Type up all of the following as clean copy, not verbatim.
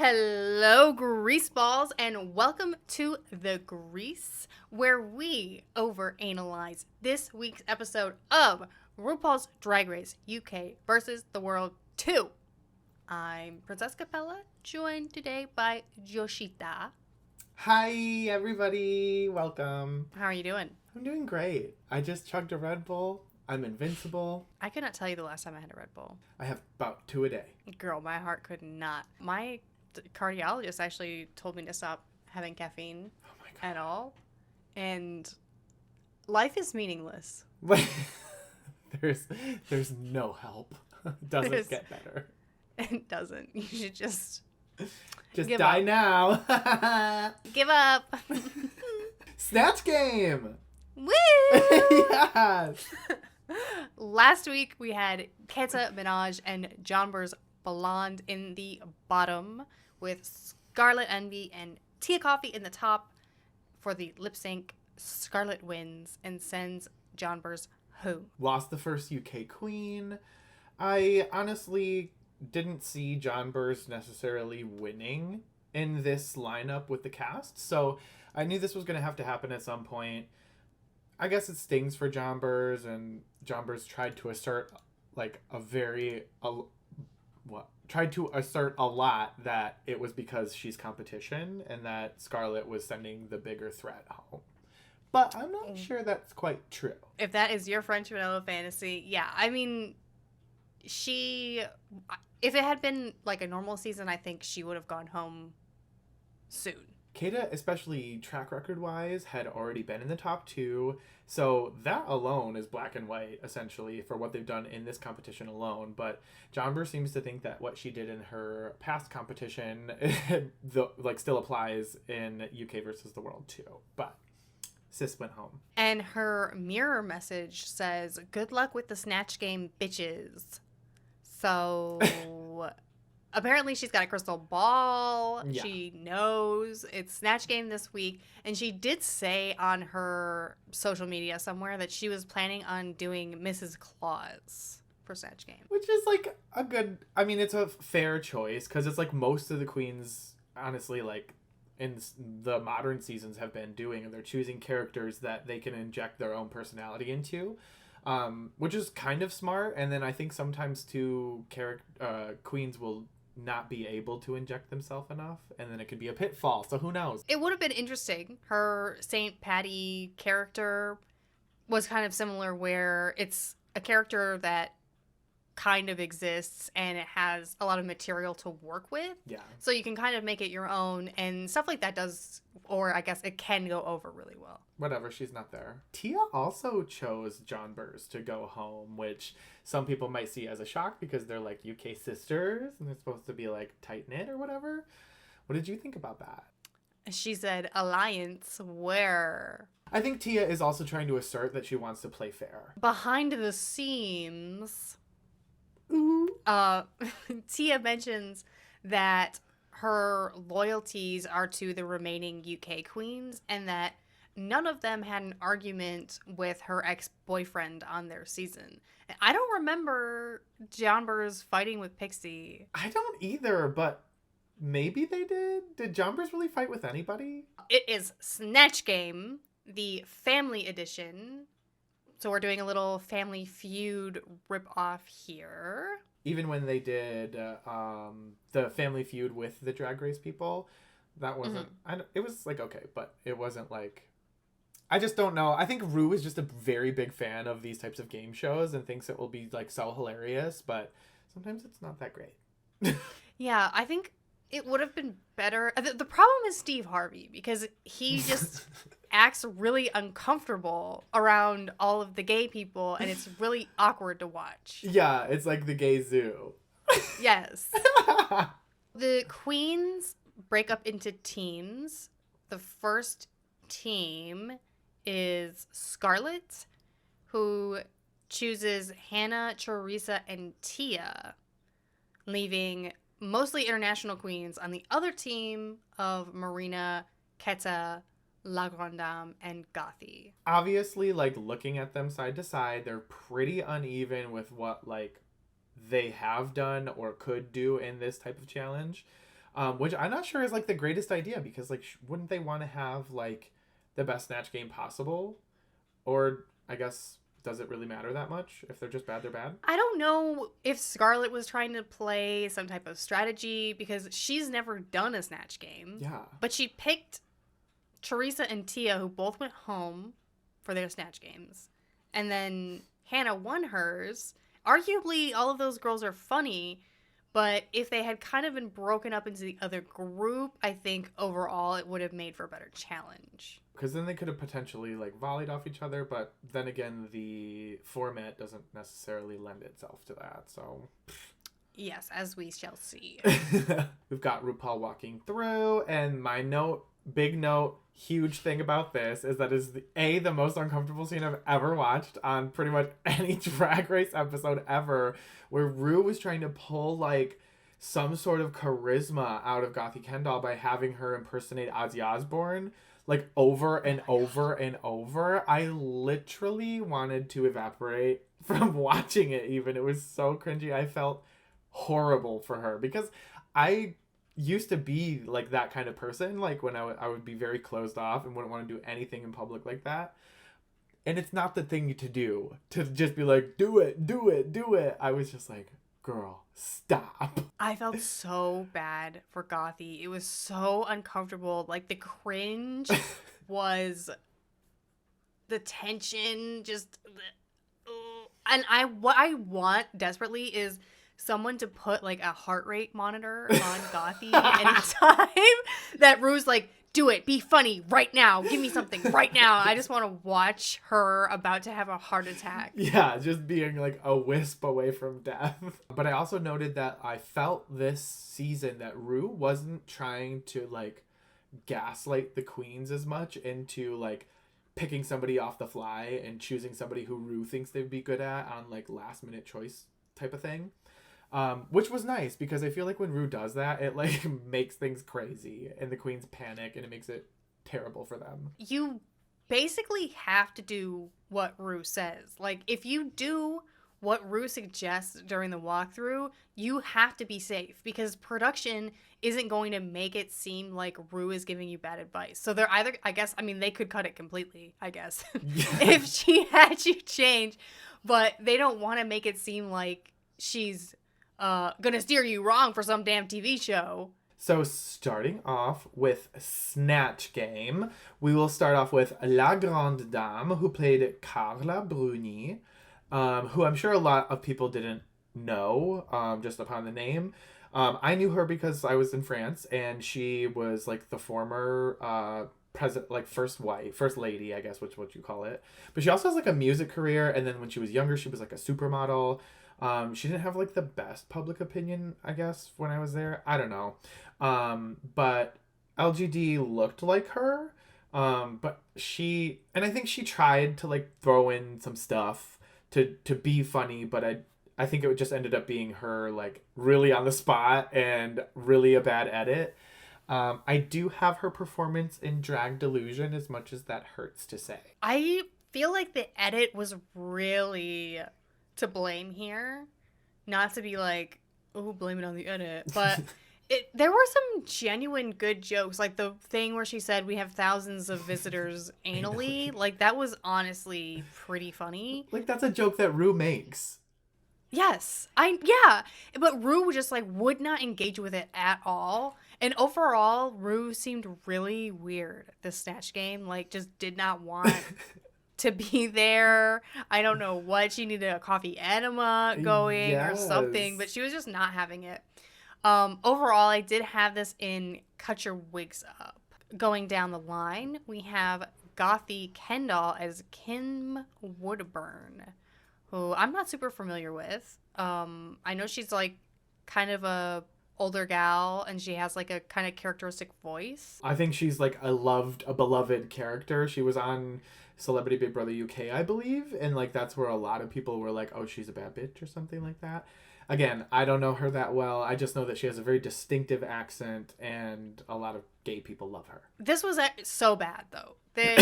Hello, Greaseballs, and welcome to The Grease, where we overanalyze this week's episode of RuPaul's Drag Race UK versus the World 2. I'm Princess Capella, joined today by Joshita. Hi, everybody. Welcome. How are you doing? I'm doing great. I just chugged a Red Bull. I'm invincible. I could not tell you the last time I had a Red Bull. I have about 2 a day. Girl, my heart could not. My cardiologist actually told me to stop having caffeine at all. And life is meaningless. there's no help. It doesn't get better. It doesn't. You should just die up. Now. Give up. Snatch Game. Woo! Yes. Last week we had Keta Minaj and Jonbers Blonde in the bottom, with Scarlet Envy and Tia Coffee in the top. For the lip sync, Scarlet wins and sends Jonbers home. Lost the first UK queen. I honestly didn't see Jonbers necessarily winning in this lineup with the cast, so I knew this was going to happen at some point. I guess it stings for Jonbers, and Jonbers tried to assert a lot that it was because she's competition and that Scarlet was sending the bigger threat home. But I'm not sure that's quite true. If that is your French vanilla fantasy, yeah. I mean, if it had been like a normal season, I think she would have gone home soon. Keta, especially track record wise, had already been in the top 2. So that alone is black and white, essentially, for what they've done in this competition alone. But Jonbers seems to think that what she did in her past competition still applies in UK versus the World too. But sis went home. And her mirror message says, "Good luck with the Snatch Game, bitches." So apparently she's got a crystal ball. Yeah. She knows it's Snatch Game this week. And she did say on her social media somewhere that she was planning on doing Mrs. Claus for Snatch Game. Which is it's a fair choice, because it's like most of the queens, honestly, like in the modern seasons have been doing, and they're choosing characters that they can inject their own personality into. Which is kind of smart. And then I think sometimes too, queens will not be able to inject themselves enough, and then it could be a pitfall, so who knows. It would have been interesting. Her Saint Patty character was kind of similar, where it's a character that kind of exists and it has a lot of material to work with. Yeah. So you can kind of make it your own, and stuff like that or I guess it can go over really well. Whatever, she's not there. Tia also chose Jonbers to go home, which some people might see as a shock because they're like UK sisters and they're supposed to be like tight-knit or whatever. What did you think about that? She said, "Alliance where?" I think Tia is also trying to assert that she wants to play fair. Behind the scenes, Tia mentions that her loyalties are to the remaining UK queens, and that none of them had an argument with her ex-boyfriend on their season. I don't remember Jonbers fighting with Pixie. I don't either, but maybe they did. Did Jonbers really fight with anybody? It is Snatch Game, the family edition. So we're doing a little Family Feud rip-off here. Even when they did the Family Feud with the Drag Race people, that wasn't... it was like, okay, but it wasn't like... I just don't know. I think Rue is just a very big fan of these types of game shows and thinks it will be like so hilarious, but sometimes it's not that great. Yeah, I think it would have been better. The problem is Steve Harvey, because he just acts really uncomfortable around all of the gay people, and it's really awkward to watch. Yeah, it's like the gay zoo. Yes. The queens break up into teams. The first team is Scarlet, who chooses Hannah, Teresa, and Tia, leaving mostly international queens on the other team of Marina, Keta, La Grande Dame, and Gothi. Obviously, like, looking at them side to side, they're pretty uneven with what, like, they have done or could do in this type of challenge. which I'm not sure is like the greatest idea because like wouldn't they want to have like the best Snatch Game possible? Or I guess does it really matter that much? If they're just bad, they're bad? I don't know if Scarlett was trying to play some type of strategy because she's never done a Snatch Game. Yeah. But she picked Teresa and Tia, who both went home for their Snatch Games. And then Hannah won hers. Arguably, all of those girls are funny, but if they had kind of been broken up into the other group, I think overall it would have made for a better challenge. Because then they could have potentially like volleyed off each other, but then again, the format doesn't necessarily lend itself to that. So, yes, as we shall see. We've got RuPaul walking through, and my note, big note, huge thing about this is that is the most uncomfortable scene I've ever watched on pretty much any Drag Race episode ever, where Ru was trying to pull like some sort of charisma out of Gothy Kendall by having her impersonate Ozzy Osbourne. Like, over and over and over. I literally wanted to evaporate from watching it even. It was so cringy. I felt horrible for her. Because I used to be, like, that kind of person. Like, when I would be very closed off and wouldn't want to do anything in public like that. And it's not the thing to do. To just be like, do it, do it, do it. I was just like, girl, stop. I felt so bad for Gothy. It was so uncomfortable. Like, the cringe was the tension, just... And what I want desperately is someone to put, like, a heart rate monitor on Gothy anytime that Ru's like, do it, be funny right now, give me something right now. I just want to watch her about to have a heart attack. Yeah, just being like a wisp away from death. But I also noted that I felt this season that Ru wasn't trying to like gaslight the queens as much into like picking somebody off the fly and choosing somebody who Ru thinks they'd be good at on like last minute choice type of thing. Which was nice because I feel like when Ru does that, it like makes things crazy and the queens panic and it makes it terrible for them. You basically have to do what Ru says. Like, if you do what Ru suggests during the walkthrough, you have to be safe because production isn't going to make it seem like Ru is giving you bad advice. So they're either, I guess, I mean, they could cut it completely, I guess, if she had you change, but they don't want to make it seem like she's gonna steer you wrong for some damn TV show. So starting off with Snatch Game, we will start off with La Grande Dame, who played Carla Bruni, who I'm sure a lot of people didn't know just upon the name. I knew her because I was in France, and she was like the former president, like first lady, I guess, which is what you call it. But she also has like a music career, and then when she was younger, she was like a supermodel. She didn't have like the best public opinion, I guess, when I was there. I don't know. But LGD looked like her. But I think she tried to like throw in some stuff to be funny, but I think it just ended up being her like really on the spot and really a bad edit. I do have her performance in Drag Delusion, as much as that hurts to say. I feel like the edit was really to blame here. Not to be like, oh, blame it on the edit. But there were some genuine good jokes. Like the thing where she said we have thousands of visitors anally. Like, that was honestly pretty funny. Like, that's a joke that Ru makes. Yes. Yeah. But Ru just like would not engage with it at all. And overall, Ru seemed really weird this Snatch Game. Like, just did not want to be there. I don't know what. She needed a coffee enema going or something, but she was just not having it. Overall, I did have this in Cut Your Wigs Up. Going down the line, we have Gothy Kendall as Kim Woodburn, who I'm not super familiar with. I know she's like kind of a older gal and she has like a kind of characteristic voice. I think she's like a beloved character. She was on Celebrity Big Brother UK, I believe, and like that's where a lot of people were like, oh, she's a bad bitch or something like that. Again, I don't know her that well. I just know that she has a very distinctive accent and a lot of gay people love her. This was so bad though. There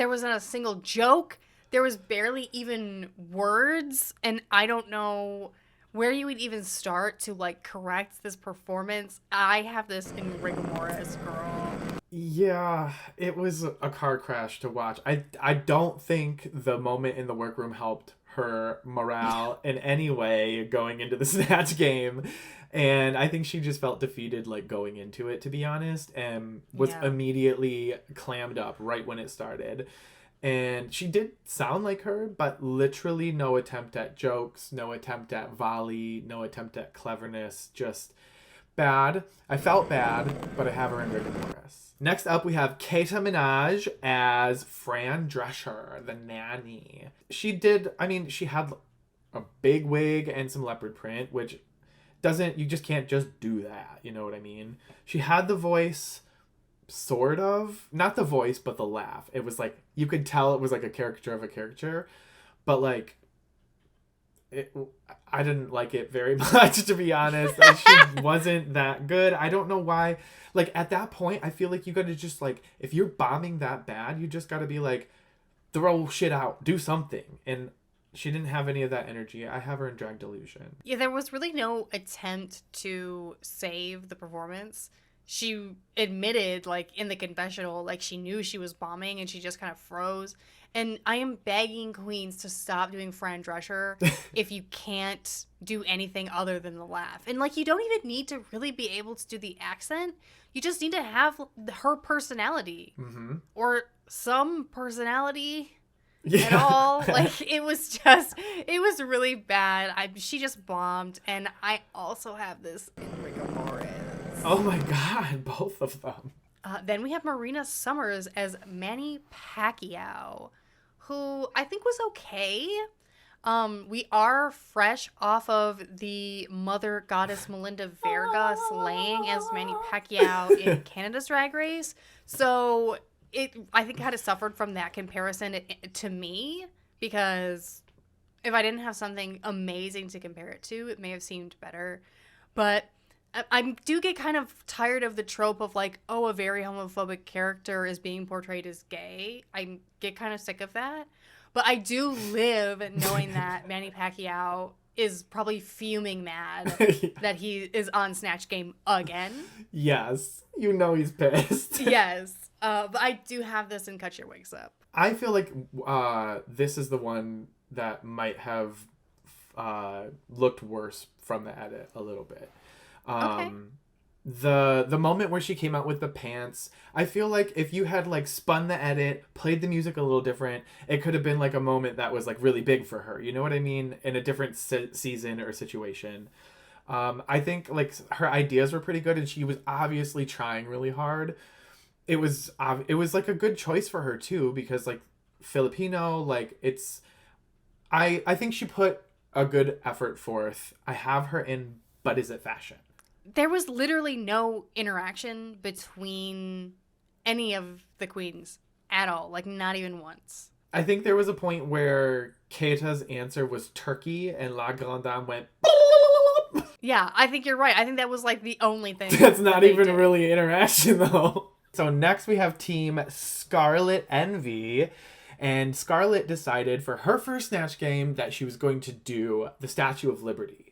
wasn't a single joke. There was barely even words, and I don't know where you would even start to like correct this performance. I have this in rigor mortis, girl. Yeah, it was a car crash to watch. I don't think the moment in the workroom helped her morale in any way going into the Snatch Game. And I think she just felt defeated like going into it, to be honest, and was immediately clammed up right when it started. And she did sound like her, but literally no attempt at jokes, no attempt at volley, no attempt at cleverness, just bad. I felt bad, but I have her in rigor mortis. Next up, we have Keita Minaj as Fran Drescher, the nanny. She had a big wig and some leopard print, which you just can't just do that. You know what I mean? She had the voice, sort of. Not the voice, but the laugh. It was like, you could tell it was like a caricature of a caricature, but like, I didn't like it very much, to be honest. She wasn't that good. I don't know why. Like, at that point, I feel like you gotta just, like, if you're bombing that bad, you just gotta be like, throw shit out, do something. And she didn't have any of that energy. I have her in Drag Delusion. Yeah, there was really no attempt to save the performance. She admitted, like, in the confessional, like, she knew she was bombing and she just kind of froze. And I am begging queens to stop doing Fran Drescher if you can't do anything other than the laugh. And, like, you don't even need to really be able to do the accent. You just need to have her personality. Mm-hmm. Or some personality at all. Like, it was really bad. She just bombed. And I also have this in rigor mortis. Oh my god, both of them. Then we have Marina Summers as Manny Pacquiao, who I think was okay. We are fresh off of the Mother Goddess Melinda Verga slaying as Manny Pacquiao in Canada's Drag Race. So I think kind of suffered from that comparison to me, because if I didn't have something amazing to compare it to, it may have seemed better. But I do get kind of tired of the trope of like, oh, a very homophobic character is being portrayed as gay. I get kind of sick of that. But I do live knowing that Manny Pacquiao is probably fuming mad that he is on Snatch Game again. Yes. You know he's pissed. Yes. But I do have this in Cut Your Wigs Up. I feel like this is the one that might have looked worse from the edit a little bit. Okay. The moment where she came out with the pants, I feel like if you had like spun the edit, played the music a little different, it could have been like a moment that was like really big for her. You know what I mean? In a different season or situation. I think like her ideas were pretty good and she was obviously trying really hard. It was like a good choice for her too, because like Filipino, like I think she put a good effort forth. I have her in But Is It Fashion? There was literally no interaction between any of the queens at all. Like, not even once. I think there was a point where Keita's answer was turkey and La Grande Dame went... Yeah, I think you're right. I think that was, like, the only thing. That's not even really interaction, though. So next we have Team Scarlet Envy. And Scarlet decided for her first Snatch Game that she was going to do the Statue of Liberty.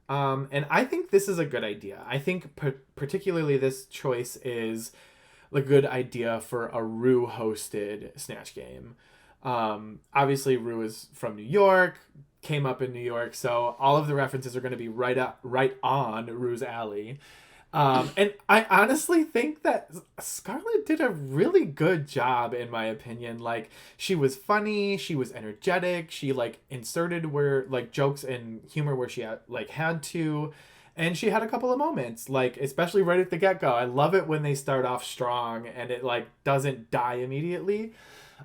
And I think this is a good idea. I think particularly this choice is a good idea for a Rue hosted Snatch Game. Obviously Rue is from New York, came up in New York, so all of the references are going to be right on Rue's alley. And I honestly think that Scarlett did a really good job, in my opinion. Like, she was funny, she was energetic, she like inserted where like jokes and humor where she had to, and she had a couple of moments, like especially right at the get-go. I love it when they start off strong and it like doesn't die immediately.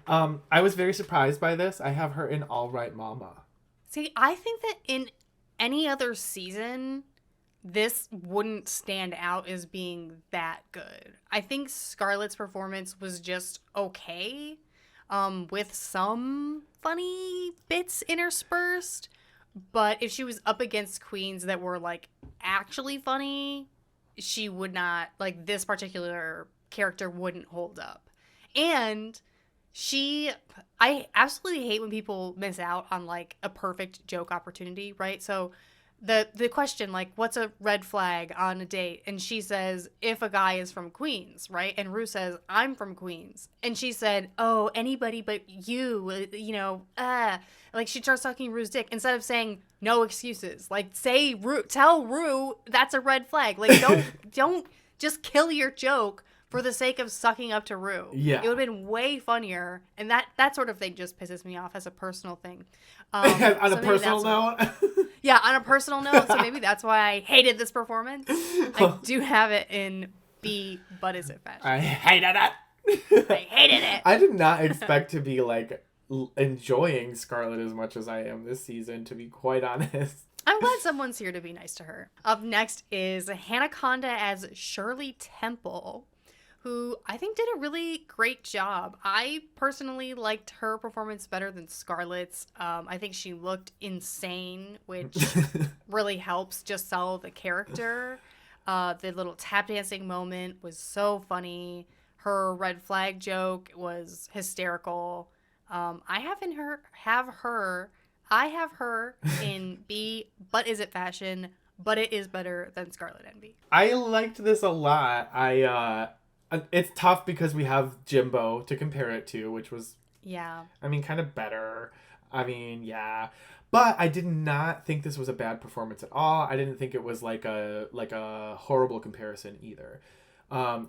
I was very surprised by this. I have her in All Right Mama. See, I think that in any other season, this wouldn't stand out as being that good. I think Scarlett's performance was just okay, with some funny bits interspersed. But if she was up against queens that were, like, actually funny, she would not, like, this particular character wouldn't hold up. And I absolutely hate when people miss out on, like, a perfect joke opportunity, right? So the question, like, what's a red flag on a date? And she says, if a guy is from Queens, right? And Rue says, I'm from Queens. And she said, oh, anybody but you, like, she starts sucking Rue's dick instead of saying no excuses. Like, tell Rue that's a red flag. Like, don't just kill your joke for the sake of sucking up to Rue. Yeah. It would have been way funnier. And that sort of thing just pisses me off as a personal thing. On a personal note? Yeah, on a personal note. So maybe that's why I hated this performance. I do have it in B, but is it fashion? I hated it. I hated it. I did not expect to be, like, enjoying Scarlett as much as I am this season, to be quite honest. I'm glad someone's here to be nice to her. Up next is Hanaconda as Shirley Temple, who I think did a really great job. I personally liked her performance better than Scarlett's. I think she looked insane, which really helps just sell the character. The little tap dancing moment was so funny. Her red flag joke was hysterical. I have her in B, but is it fashion? But it is better than Scarlett Envy. I liked this a lot. It's tough because we have Jimbo to compare it to, which was, kind of better. But I did not think this was a bad performance at all. I didn't think it was like a horrible comparison either.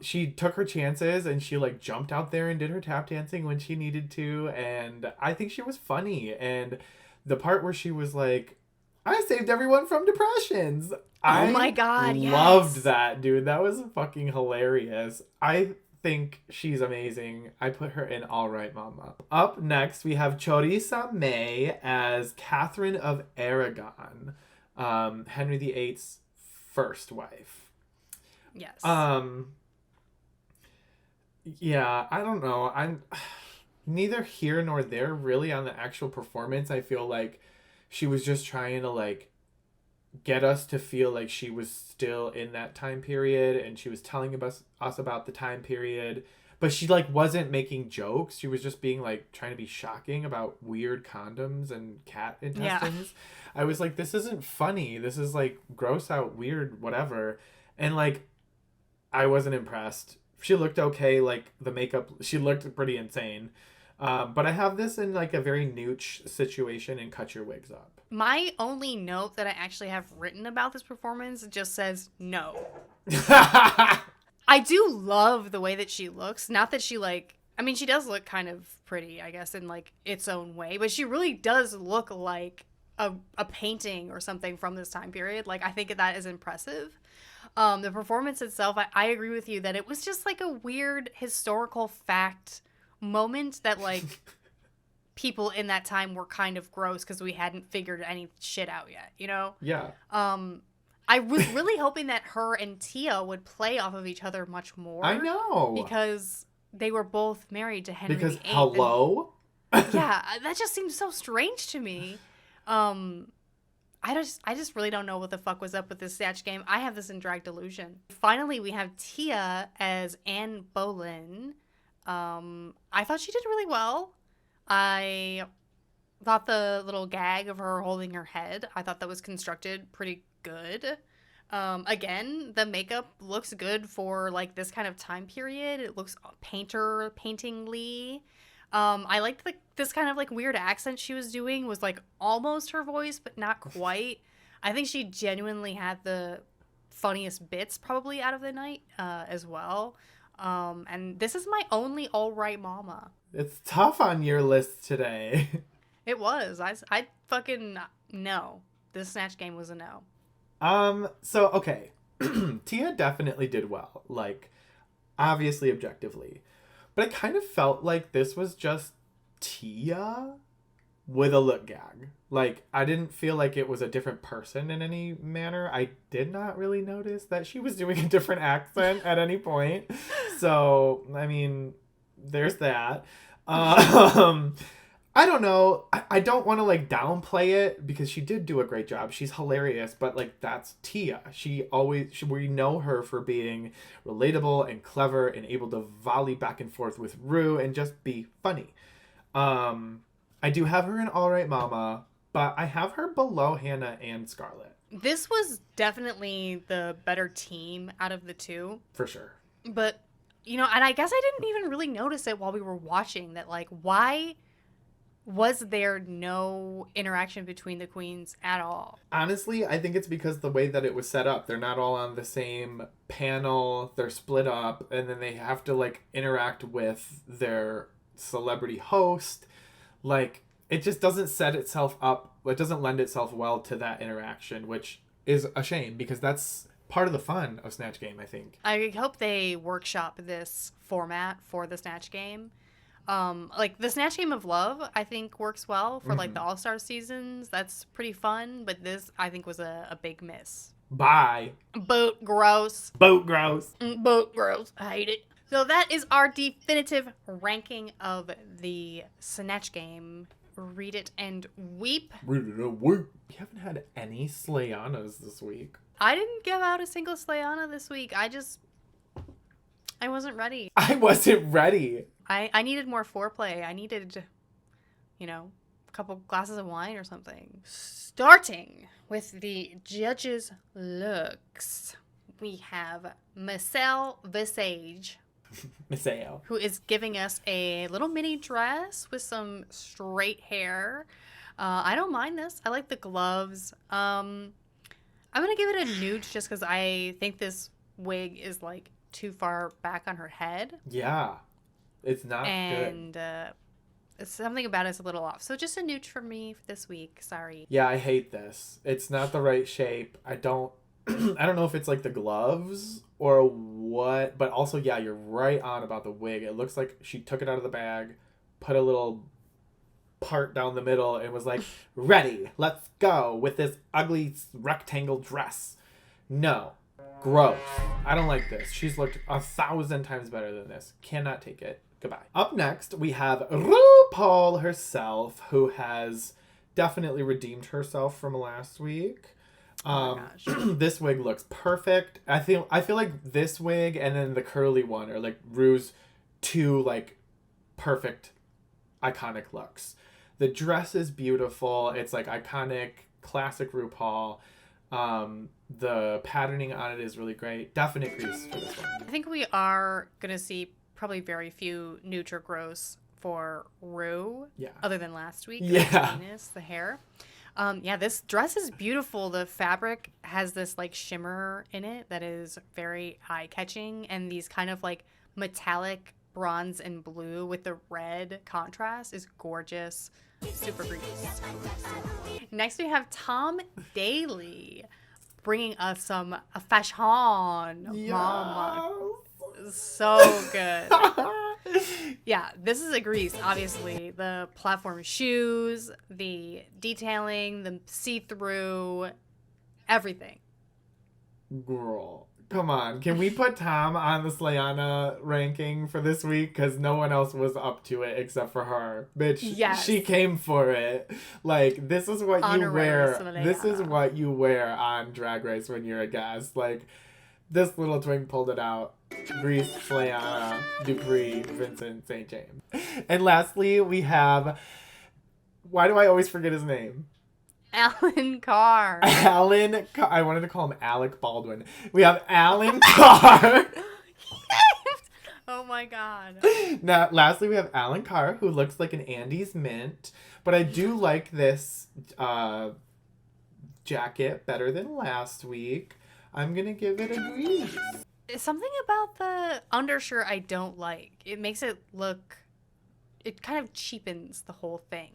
She took her chances and she like jumped out there and did her tap dancing when she needed to, and I think she was funny. And the part where she was like, I saved everyone from depressions. Oh my God, yes. Loved that, dude. That was fucking hilarious. I think she's amazing. I put her in All Right Mama. Up next, we have Choriza May as Catherine of Aragon, Henry VIII's first wife. Yes. Yeah, I don't know. I'm neither here nor there really on the actual performance. I feel like she was just trying to like get us to feel like she was still in that time period and she was telling us about the time period, but she like wasn't making jokes. She was just being like trying to be shocking about weird condoms and cat intestines. Yeah. I was like, this isn't funny. This is like gross out, weird, whatever. And like, I wasn't impressed. She looked okay. Like the makeup, she looked pretty insane. But I have this in like a very nooch situation and cut your wigs up. My only note that I actually have written about this performance just says no. I do love the way that she looks. Not that she like, I mean, she does look kind of pretty, I guess, in like its own way, but she really does look like a painting or something from this time period. Like, I think that is impressive. The performance itself, I agree with you that it was just like a weird historical fact moment that like people in that time were kind of gross because we hadn't figured any shit out yet, you know? Yeah. I was really hoping that her and Tia would play off of each other much more. I know. Because they were both married to Henry VIII. Hello? Yeah, that just seems so strange to me. I just really don't know what the fuck was up with this Snatch Game. I have this in Drag Delusion. Finally, we have Tia as Anne Boleyn. I thought she did really well. I thought the little gag of her holding her head, I thought that was constructed pretty good. Again, the makeup looks good for like this kind of time period. It looks paintingly. I liked this kind of like weird accent she was doing was like almost her voice, but not quite. I think she genuinely had the funniest bits probably out of the night as well. And this is my only All Right Mama. It's tough on your list today. It was. I fucking no. This Snatch Game was a no. So, okay. Tia definitely did well. Like, obviously, objectively. But I kind of felt like this was just Tia with a lip gag. Like, I didn't feel like it was a different person in any manner. I did not really notice that she was doing a different accent at any point. So, I mean, there's that. I don't know. I don't want to like downplay it because she did do a great job. She's hilarious, but like that's Tia. We know her for being relatable and clever and able to volley back and forth with Rue and just be funny. I do have her in All Right Mama, but I have her below Hannah and Scarlett. This was definitely the better team out of the two. For sure. But, and I guess I didn't even really notice it while we were watching that, like, why was there no interaction between the queens at all? Honestly, I think it's because the way that it was set up. They're not all on the same panel. They're split up, and then they have to, like, interact with their celebrity host. Like, it just doesn't set itself up. It doesn't lend itself well to that interaction, which is a shame because that's part of the fun of Snatch Game, I think. I hope they workshop this format for the Snatch Game. Like the Snatch Game of Love, I think works well for like the All-Star seasons. That's pretty fun, but this I think was a big miss. Bye. Boat gross. Boat gross. Boat gross. I hate it. So that is our definitive ranking of the Snatch Game. Read it and weep. Read it and weep. We haven't had any Slayanas this week. I didn't give out a single Slayana this week. I wasn't ready. I wasn't ready. I needed more foreplay. I needed, a couple glasses of wine or something. Starting with the judges' looks, we have Marcel Visage, who is giving us a little mini dress with some straight hair. I don't mind this. I like the gloves. I'm going to give it a nooch just because I think this wig is like too far back on her head. Yeah. It's not good. And something about it's a little off. So just a nooch for me this week. Sorry. Yeah, I hate this. It's not the right shape. I don't know if it's like the gloves or what, but also, yeah, you're right on about the wig. It looks like she took it out of the bag, put a little part down the middle, and was like, ready, let's go with this ugly rectangle dress. No. Gross. I don't like this. She's looked 1,000 times better than this. Cannot take it. Goodbye. Up next, we have RuPaul herself, who has definitely redeemed herself from last week. This wig looks perfect. I feel like this wig and then the curly one are like Ru's two like perfect iconic looks. The dress is beautiful. It's like iconic classic RuPaul. The patterning on it is really great. Definite crease for this one. I think we are gonna see probably very few neuts or gross for Ru. Yeah. Other than last week. Yeah. The hair. This dress is beautiful. The fabric has this like shimmer in it that is very eye-catching, and these kind of like metallic bronze and blue with the red contrast is gorgeous. Super green. Next we have Tom Daley bringing us some fashion. Yes. Mama. So good. Yeah, this is a Grease, obviously. The platform shoes, the detailing, the see-through, everything. Girl, come on. Can we put Tom on the Slayana ranking for this week? Because no one else was up to it except for her. Bitch, yes. She came for it. Like, this is what you wear. This is what you wear on Drag Race when you're a guest. Like, this little twink pulled it out. Grease, Slayana, Dupree, Vincent, St. James. And lastly, we have... Why do I always forget his name? Alan Carr. I wanted to call him Alec Baldwin. We have Alan Carr. Oh my god. Now, lastly, we have Alan Carr, who looks like an Andes mint. But I do like this jacket better than last week. I'm going to give it a Grease. Something about the undershirt I don't like. It makes it look... It kind of cheapens the whole thing.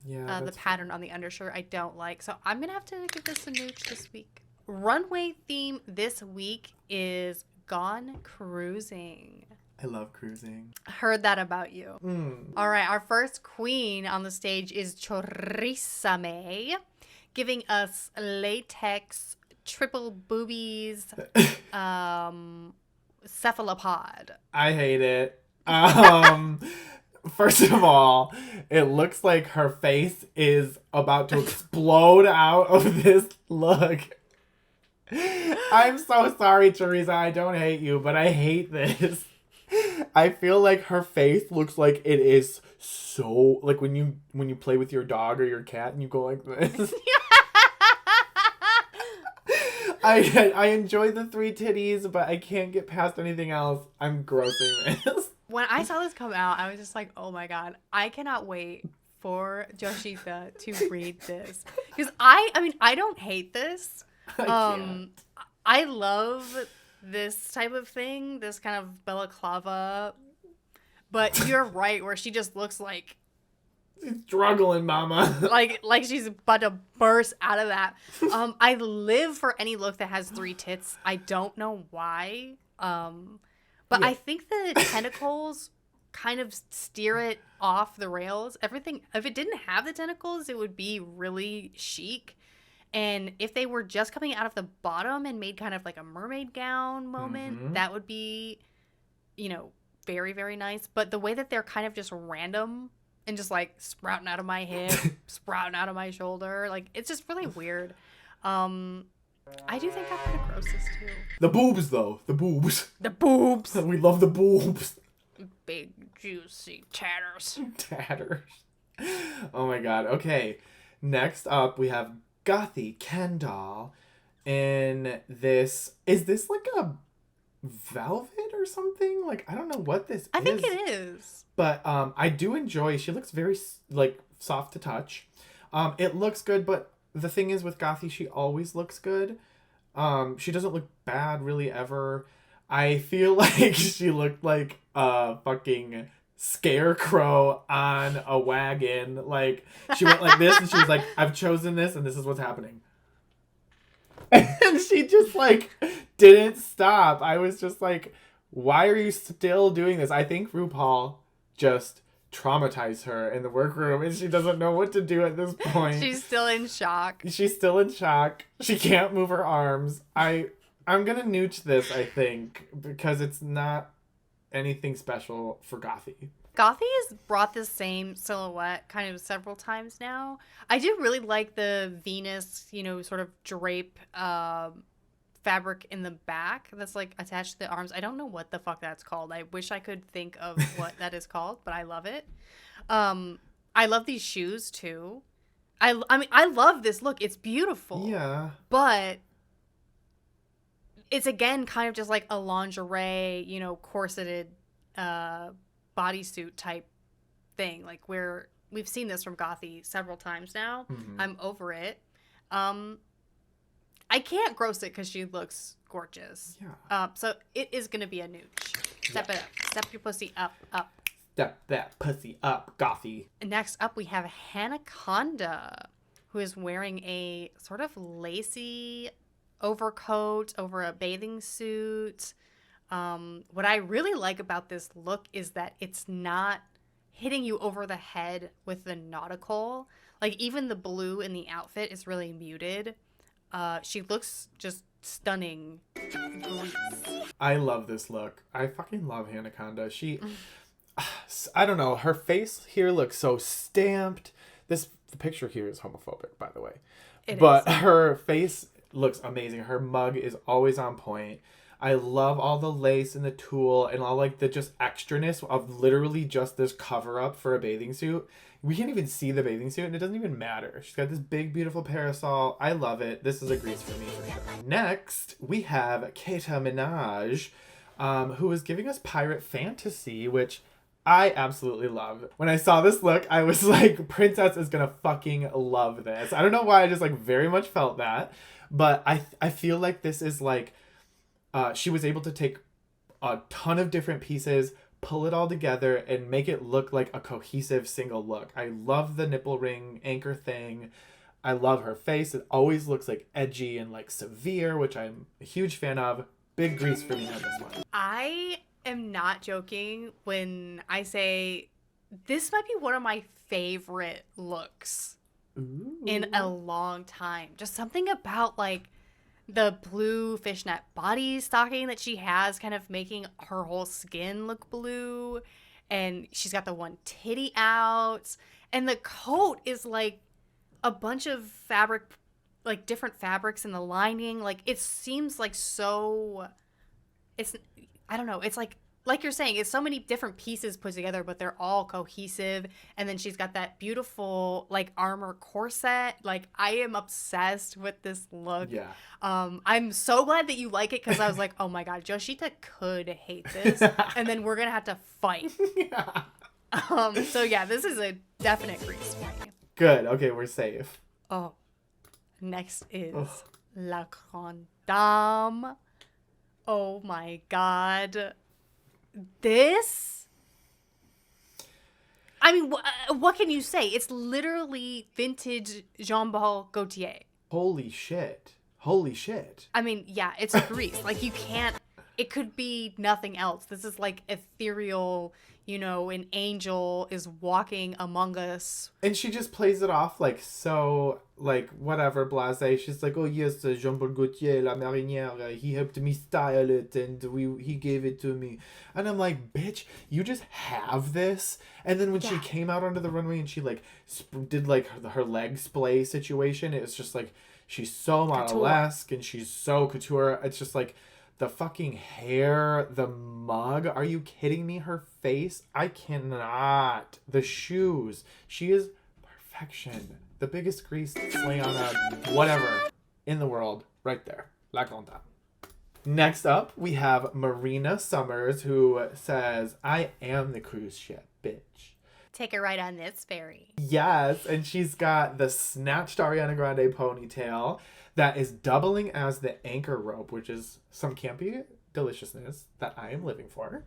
Yeah, the pattern on the undershirt I don't like. So I'm going to have to give this a nooch this week. Runway theme this week is Gone Cruising. I love cruising. Heard that about you. All right, our first queen on the stage is Choriza May, giving us latex, triple boobies, cephalopod. I hate it. First of all, it looks like her face is about to explode out of this look. I'm so sorry, Teresa. I don't hate you, but I hate this. I feel like her face looks like it is so... Like when you play with your dog or your cat and you go like this. I enjoy the 3 titties, but I can't get past anything else. I'm grossing this. When I saw this come out, I was just like, oh my god, I cannot wait for Joshita to read this. Because I don't hate this. I love this type of thing, this kind of balaclava. But you're right, where she just looks like she's struggling, mama. like she's about to burst out of that. I live for any look that has 3 tits. I don't know why. But I think the tentacles kind of steer it off the rails. Everything, if it didn't have the tentacles, it would be really chic. And if they were just coming out of the bottom and made kind of like a mermaid gown moment, that would be, very, very nice. But the way that they're kind of just random and just like sprouting out of my hip, sprouting out of my shoulder, like it's just really weird. I do think I'm gonna gross this too. The boobs, though. The boobs. The boobs. We love the boobs. Big, juicy tatters. Tatters. Oh my god. Okay. Next up, we have Gothy Kendall in this. Is this like a velvet or something? Like, I don't know what this is. I think it is. But I do enjoy. She looks very, like, soft to touch. It looks good, but the thing is with Gothy, she always looks good. She doesn't look bad really ever. I feel like she looked like a fucking scarecrow on a wagon. Like, she went like this and she was like, I've chosen this and this is what's happening. And she just like didn't stop. I was just like, why are you still doing this? I think RuPaul just traumatized her in the workroom and she doesn't know what to do at this point. She's still in shock. She's still in shock. She can't move her arms. I'm gonna nooch this, I think, because it's not anything special for Gothy. Gothy has brought the same silhouette kind of several times now. I do really like the Venus, sort of drape fabric in the back that's like attached to the arms. I don't know what the fuck that's called. I wish I could think of what that is called, but I love it. I love these shoes too. I mean, I love this look. It's beautiful. Yeah. But it's again kind of just like a lingerie, corseted bodysuit type thing. Like where we've seen this from Gothy several times now. Mm-hmm. I'm over it. I can't gross it because she looks gorgeous. Yeah. So it is going to be a nooch. Step it up. Step your pussy up. Step that pussy up, Gothy. And next up, we have Hanaconda, who is wearing a sort of lacy overcoat over a bathing suit. What I really like about this look is that it's not hitting you over the head with the nautical. Like, even the blue in the outfit is really muted. She looks just stunning. I love this look. I fucking love Hanaconda. I don't know. Her face here looks so stamped. The picture here is homophobic, by the way. But her face looks amazing. Her mug is always on point. I love all the lace and the tulle and all like the just extraness of literally just this cover up for a bathing suit. We can't even see the bathing suit and it doesn't even matter. She's got this big, beautiful parasol. I love it. This is a grease for me for sure. Next, we have Keita Minaj, who is giving us pirate fantasy, which I absolutely love. When I saw this look, I was like, Princess is gonna fucking love this. I don't know why, I just like very much felt that. But I feel like this is like, she was able to take a ton of different pieces, pull it all together, and make it look like a cohesive single look. I love the nipple ring anchor thing. I love her face. It always looks like edgy and like severe, which I'm a huge fan of. Big grease for me on this one. I am not joking when I say this might be one of my favorite looks in a long time. Just something about like the blue fishnet body stocking that she has kind of making her whole skin look blue. And she's got the one titty out. And the coat is like a bunch of fabric, like different fabrics in the lining. Like it seems like so, I don't know. It's like like you're saying, it's so many different pieces put together, but they're all cohesive. And then she's got that beautiful like armor corset. Like I am obsessed with this look. Yeah. I'm so glad that you like it because I was like, oh my god, Joshita could hate this, and then we're gonna have to fight. Yeah. So yeah, this is a definite grease for me. Good. Okay, we're safe. Oh, next is La Grande Dame. Oh my god. This? I mean, what can you say? It's literally vintage Jean-Paul Gaultier. Holy shit. Holy shit. I mean, yeah, it's grease. Like, you can't... It could be nothing else. This is, like, ethereal, you know, an angel is walking among us. And she just plays it off, like, so, like, whatever, blasé. She's like, oh, yes, Jean-Paul Gaultier, La Marinière, he helped me style it, and he gave it to me. And I'm like, bitch, you just have this? And then when she came out onto the runway and she, like, did, like, her leg splay situation, it was just, like, she's so model-esque and she's so couture. It's just, like... The fucking hair, the mug. Are you kidding me? Her face. I cannot. The shoes. She is perfection. The biggest grease slay on a whatever in the world. Right there. La Grande Dame. Next up, we have Marina Summers, who says, I am the cruise ship, bitch. Take a ride on this ferry. Yes, and she's got the snatched Ariana Grande ponytail that is doubling as the anchor rope, which is some campy deliciousness that I am living for.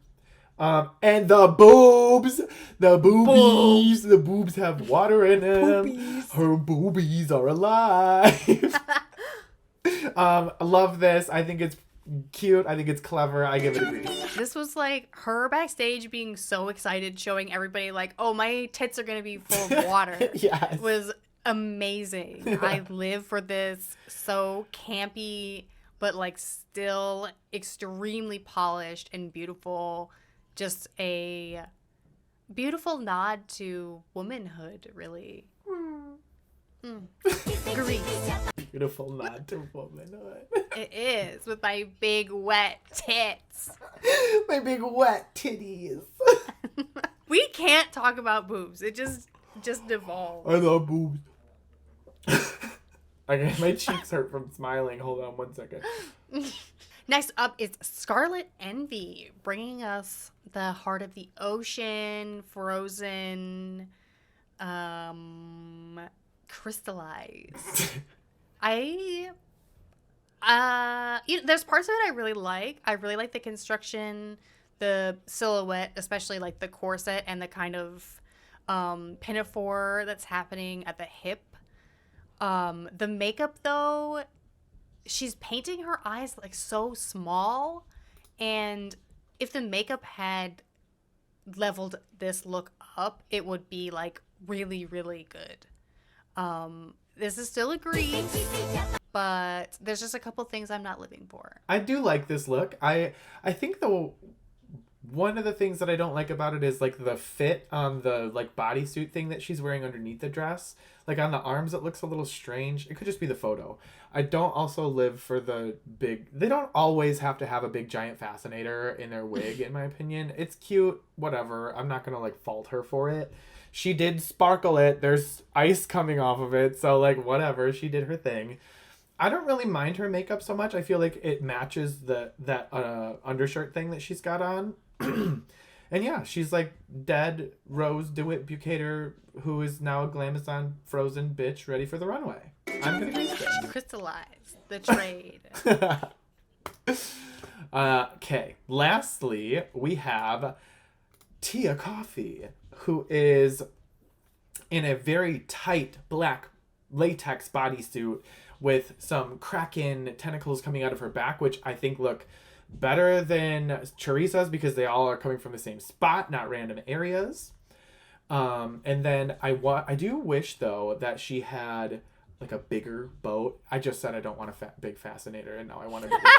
And the boobs, the boobies, the boobs have water in them. Boobies. Her boobies are alive. I love this. I think it's cute. I think it's clever. I give it a grease. This was like her backstage being so excited, showing everybody like, oh, my tits are going to be full of water. Yes. Was amazing. I live for this. So campy, but like still extremely polished and beautiful. Just a beautiful nod to womanhood, really. Grease. Beautiful nod to womanhood. It is, with my big wet tits. My big wet titties. We can't talk about boobs. It just devolved. I love boobs. Okay, my cheeks hurt from smiling. Hold on 1 second. Next up is Scarlet Envy, bringing us the heart of the ocean, frozen, crystallized. There's parts of it I really like. I really like the construction, the silhouette, especially like the corset and the kind of pinafore that's happening at the hip. The makeup, though, she's painting her eyes like so small, and if the makeup had leveled this look up, it would be like really, really good. This is still a grease, but there's just a couple things I'm not living for. I do like this look. I think one of the things that I don't like about it is like the fit on the like bodysuit thing that she's wearing underneath the dress. Like on the arms, it looks a little strange. It could just be the photo. I don't also live for the big... They don't always have to have a big giant fascinator in their wig, in my opinion. It's cute, whatever. I'm not going to like fault her for it. She did sparkle it. There's ice coming off of it. So like whatever, she did her thing. I don't really mind her makeup so much. I feel like it matches that undershirt thing that she's got on. And yeah, she's like dead Rose DeWitt Bukater, who is now a Glamazon frozen bitch ready for the runway. I'm gonna grease it. Crystallize the trade. Okay. Lastly, we have Tia Coffee, who is in a very tight black latex bodysuit with some kraken tentacles coming out of her back, which I think look better than Charissa's because they all are coming from the same spot, not random areas. And then I do wish though that she had like a bigger boat. I just said I don't want a big fascinator, and now I want a bigger boat.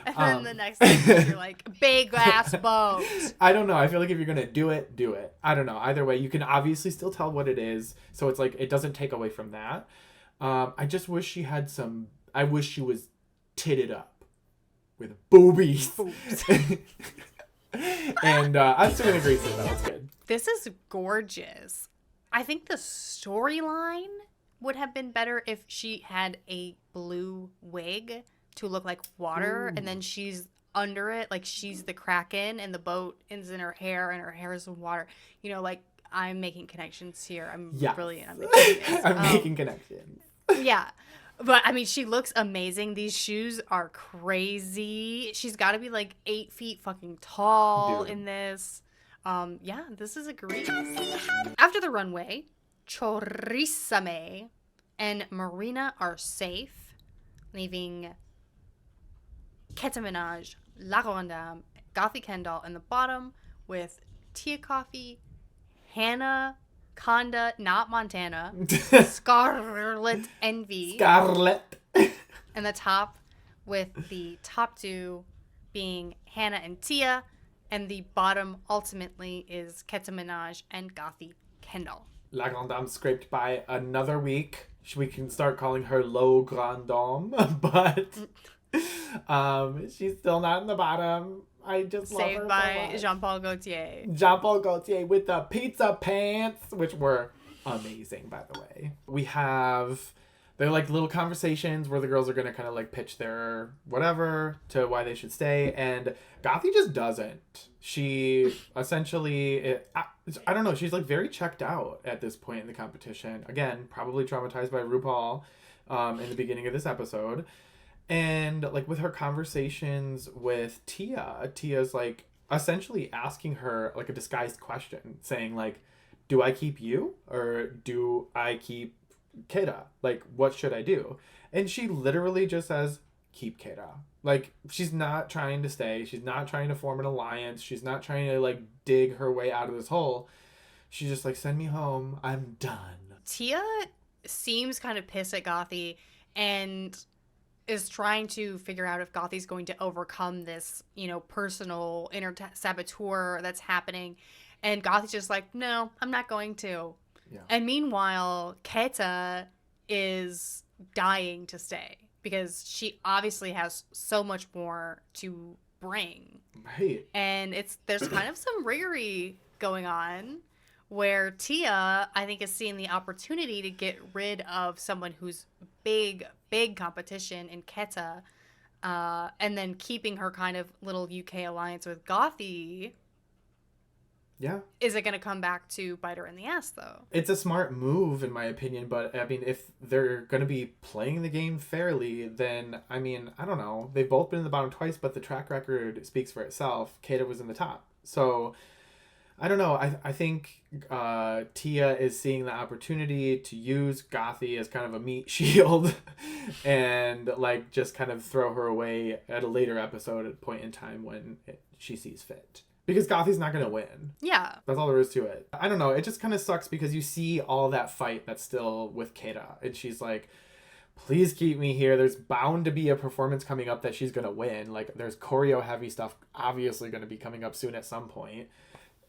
And then the next thing you're like, big ass boat. I don't know. I feel like if you're gonna do it, do it. I don't know. Either way, you can obviously still tell what it is, so it's like it doesn't take away from that. I just wish she had some. I wish she was titted up with boobies. And I'm still going to agree with that. That's good. This is gorgeous. I think the storyline would have been better if she had a blue wig to look like water. Ooh. And then she's under it, like she's the Kraken and the boat is in her hair and her hair is in water. You know, like I'm making connections here. I'm brilliant. I'm making connections. Yeah. But I mean, she looks amazing. These shoes are crazy. She's got to be like 8 feet fucking tall in this. Yeah, this is a great. After the runway, Chorisame and Marina are safe, leaving Keta Minaj, La Rondam, Gothy Kendall in the bottom with Tia Coffee, Hannah, Conda, not Montana, Scarlet Envy. Scarlet. And the top with the top 2 being Hannah and Tia. And the bottom ultimately is Keta Minaj and Gothy Kendall. La Grande Dame scraped by another week. We can start calling her Low Grande Dame, but she's still not in the bottom. I just love her. Saved by Jean-Paul Gaultier. Jean-Paul Gaultier with the pizza pants, which were amazing, by the way. We have... They're like little conversations where the girls are going to kind of like pitch their whatever to why they should stay. And Gothy just doesn't. She essentially, I don't know, she's like very checked out at this point in the competition. Again, probably traumatized by RuPaul in the beginning of this episode. And like with her conversations with Tia's like essentially asking her like a disguised question saying like, do I keep you or do I keep Keta? Like, what should I do? And she literally just says, keep Keta. Like, she's not trying to stay. She's not trying to form an alliance. She's not trying to, like, dig her way out of this hole. She's just like, send me home. I'm done. Tia seems kind of pissed at Gothy and is trying to figure out if Gothy's going to overcome this, you know, personal inner saboteur that's happening. And Gothy's just like, no, I'm not going to. Yeah. And meanwhile, Keta is dying to stay because she obviously has so much more to bring. Right. And there's kind of some riggery going on where Tia, I think, is seeing the opportunity to get rid of someone who's big competition in Keta, and then keeping her kind of little UK alliance with Gothy. Yeah. Is it going to come back to bite her in the ass, though? It's a smart move, in my opinion, but, I mean, if they're going to be playing the game fairly, then, I mean, I don't know. They've both been in the bottom twice, but the track record speaks for itself. Keta was in the top. So, I don't know. I think Tia is seeing the opportunity to use Gothy as kind of a meat shield and, like, just kind of throw her away at a later episode at a point in time when she sees fit. Because Gothy's not going to win. Yeah. That's all there is to it. I don't know. It just kind of sucks because you see all that fight that's still with Keta. And she's like, please keep me here. There's bound to be a performance coming up that she's going to win. Like, there's choreo heavy stuff obviously going to be coming up soon at some point.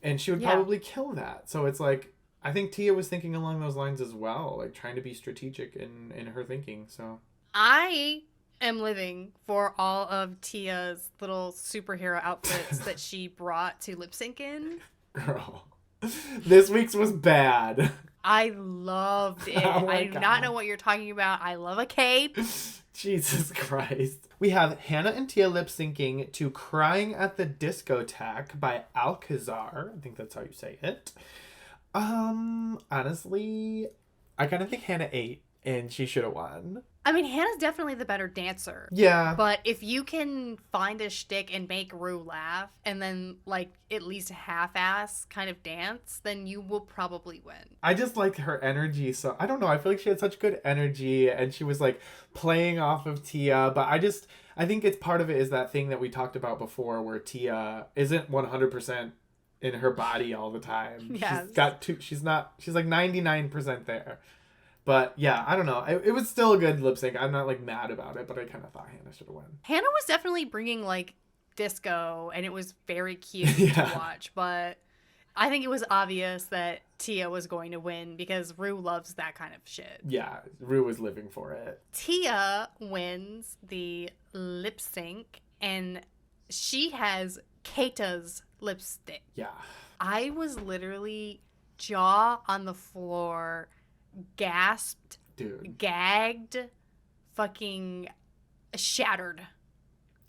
And she would probably kill that. So it's like, I think Tia was thinking along those lines as well. Like, trying to be strategic in her thinking. So I am living for all of Tia's little superhero outfits that she brought to lip sync in. Girl, this week's was bad. I loved it. I do not know what you're talking about. I love a cape. Jesus Christ. We have Hannah and Tia lip syncing to Crying at the Discotheque by Alcazar. I think that's how you say it. Honestly, I kind of think Hannah ate and she should have won. I mean, Hannah's definitely the better dancer. Yeah. But if you can find a shtick and make Rue laugh and then, like, at least half-ass kind of dance, then you will probably win. I just liked her energy. So, I don't know. I feel like she had such good energy and she was, like, playing off of Tia. But I think it's part of it is that thing that we talked about before where Tia isn't 100% in her body all the time. Yes. She's like 99% there. But, yeah, I don't know. It was still a good lip sync. I'm not, like, mad about it, but I kind of thought Hannah should have won. Hannah was definitely bringing, like, disco, and it was very cute to watch. But I think it was obvious that Tia was going to win because Rue loves that kind of shit. Yeah, Rue was living for it. Tia wins the lip sync, and she has Keta's lipstick. Yeah. I was literally jaw on the floor, gasped, Dude. gagged, fucking shattered.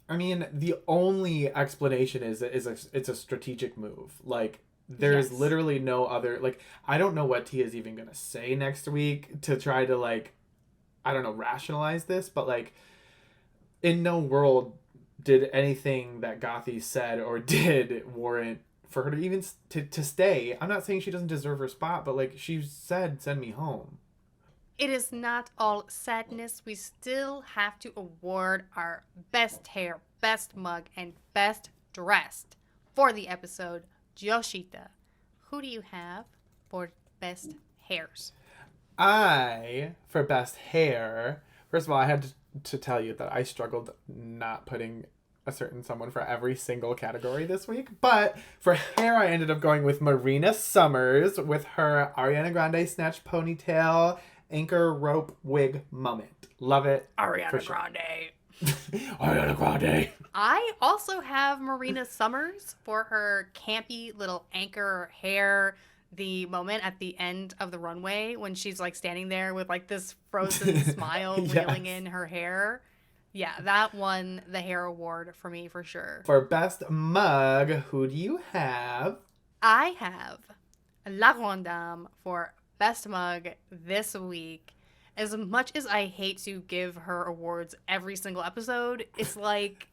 I mean, the only explanation is it's a strategic move. Like, there's literally no other, like, I don't know what Tia's even gonna say next week to try to, like, I don't know, rationalize this, but, like, in no world did anything that Gothi said or did warrant for her to even to stay. I'm not saying she doesn't deserve her spot, but, like, she said, send me home. It is not all sadness. We still have to award our best hair, best mug, and best dressed for the episode. Joshita, who do you have for best hairs? For best hair, first of all, I had to tell you that I struggled not putting a certain someone for every single category this week. But for hair, I ended up going with Marina Summers with her Ariana Grande snatch ponytail anchor rope wig moment. Love it. Ariana Grande. Ariana Grande. I also have Marina Summers for her campy little anchor hair. The moment at the end of the runway when she's like standing there with like this frozen smile reeling in her hair. Yeah, that won the hair award for me for sure. For best mug, who do you have? I have La Grande for best mug this week. As much as I hate to give her awards every single episode, it's like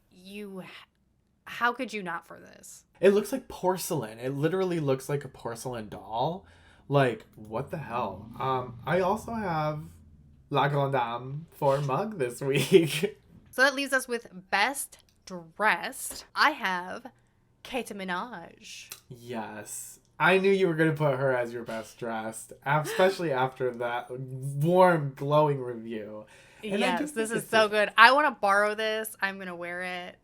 how could you not for this? It looks like porcelain. It literally looks like a porcelain doll. Like, what the hell? I also have La Grande Dame for mug this week. So that leaves us with best dressed. I have Kate Minaj. Yes. I knew you were going to put her as your best dressed, especially after that warm, glowing review. And yes, this is so good. I want to borrow this. I'm going to wear it.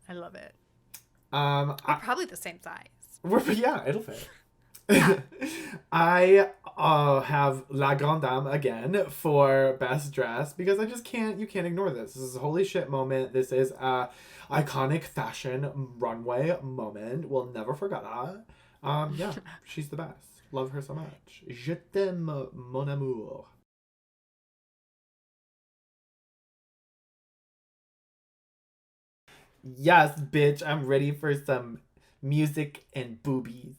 I love it. We're probably the same size. Yeah, it'll fit. Yeah. I have La Grande Dame again for best dress because you can't ignore this. This is a holy shit moment. This is a iconic fashion runway moment. We'll never forget that. Yeah, she's the best. Love her so much. Je t'aime, mon amour. Yes, bitch, I'm ready for some music and boobies.